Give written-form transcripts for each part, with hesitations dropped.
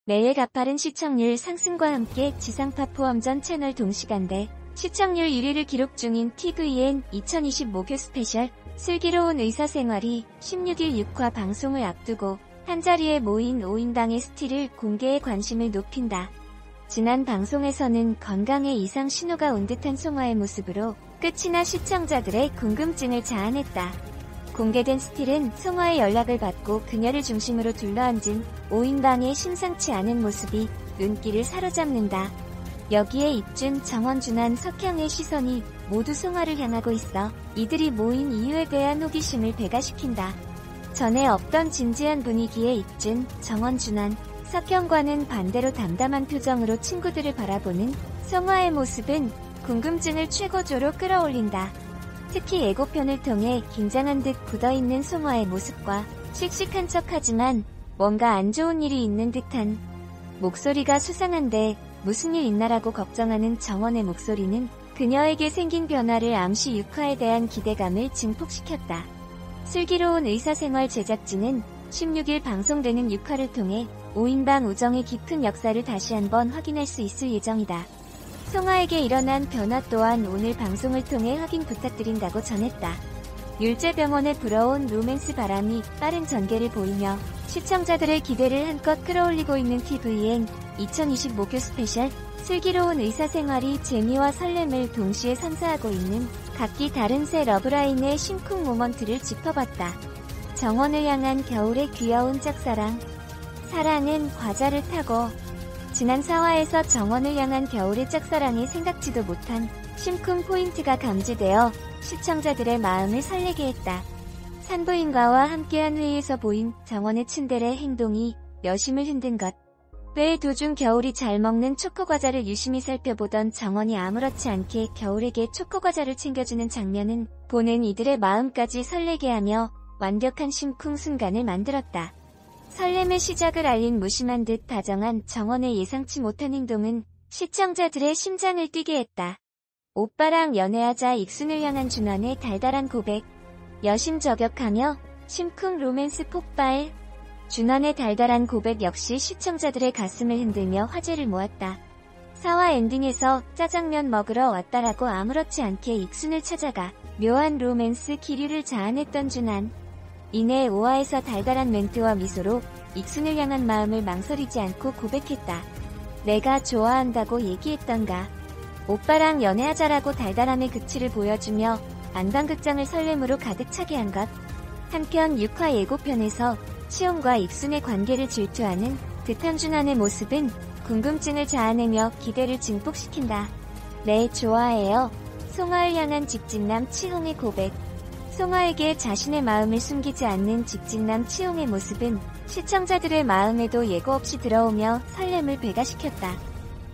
매일 가파른 시청률 상승과 함께 지상파 포함 전 채널 동시간대 시청률 1위를 기록 중인 tvN 2020 목요 스페셜 슬기로운 의사생활이 16일 6화 방송을 앞두고 한자리에 모인 5인방의 스틸을 공개해 관심을 높인다. 지난 방송에서는 건강에 이상 신호가 온 듯한 송화의 모습으로 끝이나 시청자들의 궁금증을 자아냈다. 공개된 스틸은 송화의 연락을 받고 그녀를 중심으로 둘러앉은 5인방의 심상치 않은 모습이 눈길을 사로잡는다. 여기에 입준, 정원, 준한, 석형의 시선이 모두 송화를 향하고 있어 이들이 모인 이유에 대한 호기심을 배가시킨다. 전에 없던 진지한 분위기의 입준, 정원, 준한, 석형과는 반대로 담담한 표정으로 친구들을 바라보는 송화의 모습은 궁금증을 최고조로 끌어올린다. 특히 예고편을 통해 긴장한 듯 굳어있는 송화의 모습과 씩씩한 척하지만 뭔가 안 좋은 일이 있는 듯한 목소리가 수상한데 무슨 일 있나라고 걱정하는 정원의 목소리는 그녀에게 생긴 변화를 암시 6화에 대한 기대감을 증폭시켰다. 슬기로운 의사생활 제작진은 16일 방송되는 6화를 통해 5인방 우정의 깊은 역사를 다시 한번 확인할 수 있을 예정이다. 송화에게 일어난 변화 또한 오늘 방송을 통해 확인 부탁드린다고 전했다. 율제병원에 불어온 로맨스 바람이 빠른 전개를 보이며 시청자들의 기대를 한껏 끌어올리고 있는 tvN 2020 목요 스페셜 슬기로운 의사생활이 재미와 설렘을 동시에 선사하고 있는 각기 다른 새 러브라인의 심쿵 모먼트를 짚어봤다. 정원을 향한 겨울의 귀여운 짝사랑. 사랑은 과자를 타고. 지난 4화에서 정원을 향한 겨울의 짝사랑이 생각지도 못한 심쿵 포인트가 감지되어 시청자들의 마음을 설레게 했다. 산부인과와 함께한 회의에서 보인 정원의 츤데레 행동이 여심을 흔든 것. 왜 도중 겨울이 잘 먹는 초코과자를 유심히 살펴보던 정원이 아무렇지 않게 겨울에게 초코과자를 챙겨주는 장면은 보는 이들의 마음까지 설레게 하며 완벽한 심쿵 순간을 만들었다. 설렘의 시작을 알린 무심한 듯 다정한 정원의 예상치 못한 행동은 시청자들의 심장을 뛰게 했다. 오빠랑 연애하자 익순을 향한 준원의 달달한 고백. 여심 저격하며 심쿵 로맨스 폭발. 준원의 달달한 고백 역시 시청자들의 가슴을 흔들며 화제를 모았다. 4화 엔딩에서 짜장면 먹으러 왔다라고 아무렇지 않게 익순을 찾아가 묘한 로맨스 기류를 자아냈던 준한. 이내 5화에서 달달한 멘트와 미소로 익순을 향한 마음을 망설이지 않고 고백했다. 내가 좋아한다고 얘기했던가. 오빠랑 연애하자라고 달달함의 극치를 보여주며 안방극장을 설렘으로 가득 차게 한 것. 한편 6화 예고편에서 치용과 익순의 관계를 질투하는 듯한 준한의 모습은 궁금증을 자아내며 기대를 증폭시킨다. 네, 좋아해요. 송화를 향한 직진남 치홍의 고백. 송화에게 자신의 마음을 숨기지 않는 직진남 치홍의 모습은 시청자들의 마음에도 예고 없이 들어오며 설렘을 배가시켰다.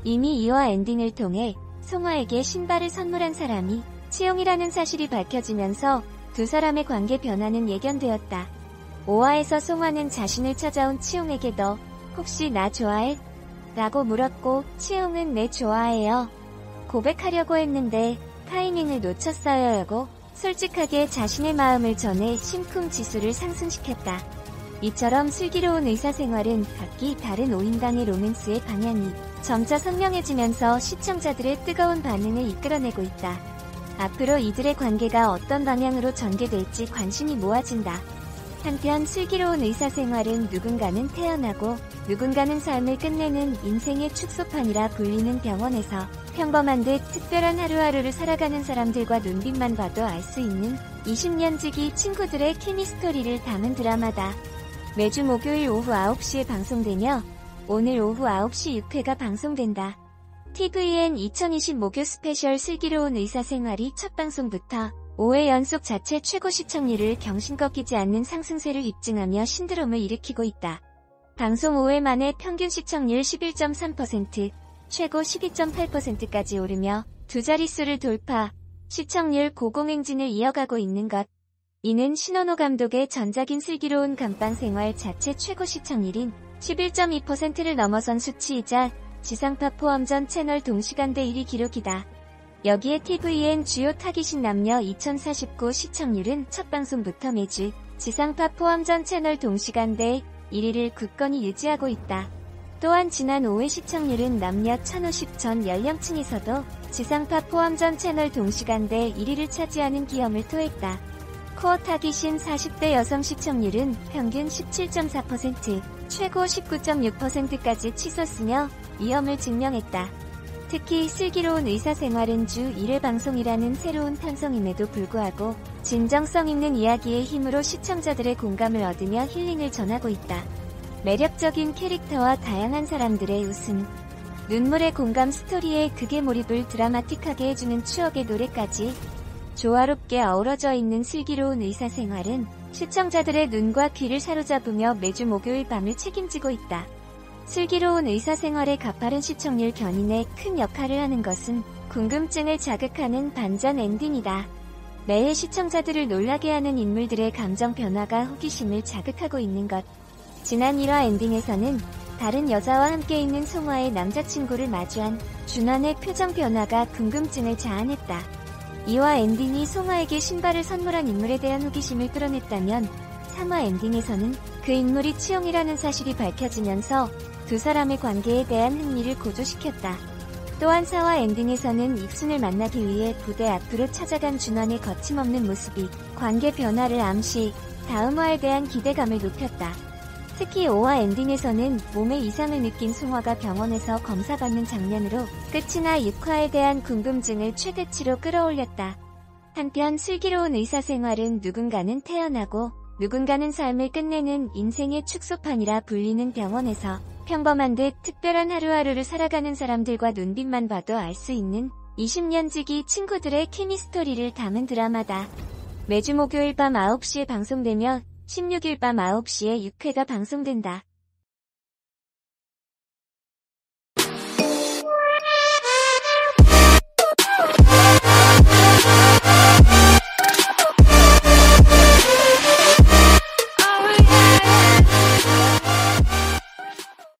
이미 2화 엔딩을 통해 송화에게 신발을 선물한 사람이 치홍이라는 사실이 밝혀지면서 두 사람의 관계 변화는 예견되었다. 5화에서 송화는 자신을 찾아온 치홍에게 너 혹시 나 좋아해? 라고 물었고 치홍은 네 좋아해요. 고백하려고 했는데 타이밍을 놓쳤어요 라고 솔직하게 자신의 마음을 전해 심쿵 지수를 상승시켰다. 이처럼 슬기로운 의사생활은 각기 다른 5인방의 로맨스의 방향이 점차 선명해지면서 시청자들의 뜨거운 반응을 이끌어내고 있다. 앞으로 이들의 관계가 어떤 방향으로 전개될지 관심이 모아진다. 한편 슬기로운 의사생활은 누군가는 태어나고 누군가는 삶을 끝내는 인생의 축소판이라 불리는 병원에서 평범한 듯 특별한 하루하루를 살아가는 사람들과 눈빛만 봐도 알 수 있는 20년지기 친구들의 케미스토리를 담은 드라마다. 매주 목요일 오후 9시에 방송되며 오늘 오후 9시 6회가 방송된다. tvN 2020 목요 스페셜 슬기로운 의사생활이 첫 방송부터 5회 연속 자체 최고 시청률을 경신 꺾이지 않는 상승세를 입증하며 신드롬을 일으키고 있다. 방송 5회 만에 평균 시청률 11.3%, 최고 12.8%까지 오르며 두 자릿수를 돌파, 시청률 고공행진을 이어가고 있는 것. 이는 신원호 감독의 전작인 슬기로운 감방생활 자체 최고 시청률인 11.2%를 넘어선 수치이자 지상파 포함 전 채널 동시간대 1위 기록이다. 여기에 tvN 주요 타깃인 남녀 2049 시청률은 첫 방송부터 매주 지상파 포함 전 채널 동시간대 1위를 굳건히 유지하고 있다. 또한 지난 5회 시청률은 남녀 1050전 연령층에서도 지상파 포함 전 채널 동시간대 1위를 차지하는 기염을 토했다. 코어 타깃인 40대 여성 시청률은 평균 17.4%, 최고 19.6%까지 치솟으며 위험을 증명했다. 특히 슬기로운 의사생활은 주 1회 방송이라는 새로운 편성임에도 불구하고 진정성 있는 이야기의 힘으로 시청자들의 공감을 얻으며 힐링을 전하고 있다. 매력적인 캐릭터와 다양한 사람들의 웃음, 눈물의 공감 스토리에 극의 몰입을 드라마틱하게 해주는 추억의 노래까지 조화롭게 어우러져 있는 슬기로운 의사생활은 시청자들의 눈과 귀를 사로잡으며 매주 목요일 밤을 책임지고 있다. 슬기로운 의사생활의 가파른 시청률 견인에 큰 역할을 하는 것은 궁금증을 자극하는 반전 엔딩이다. 매해 시청자들을 놀라게 하는 인물들의 감정 변화가 호기심을 자극하고 있는 것. 지난 1화 엔딩에서는 다른 여자와 함께 있는 송화의 남자친구를 마주한 준환의 표정 변화가 궁금증을 자아냈다. 2화 엔딩이 송화에게 신발을 선물한 인물에 대한 호기심을 끌어냈다면 3화 엔딩에서는 그 인물이 치용이라는 사실이 밝혀지면서 두 사람의 관계에 대한 흥미를 고조시켰다. 또한 4화 엔딩에서는 익순을 만나기 위해 부대 앞으로 찾아간 준환의 거침없는 모습이 관계 변화를 암시, 다음 화에 대한 기대감을 높였다. 특히 5화 엔딩에서는 몸에 이상을 느낀 송화가 병원에서 검사받는 장면으로 끝이나 6화에 대한 궁금증을 최대치로 끌어올렸다. 한편 슬기로운 의사생활은 누군가는 태어나고 누군가는 삶을 끝내는 인생의 축소판이라 불리는 병원에서 평범한 듯 특별한 하루하루를 살아가는 사람들과 눈빛만 봐도 알 수 있는 20년 지기 친구들의 케미스토리를 담은 드라마다. 매주 목요일 밤 9시에 방송되며 16일 밤 9시에 6회가 방송된다.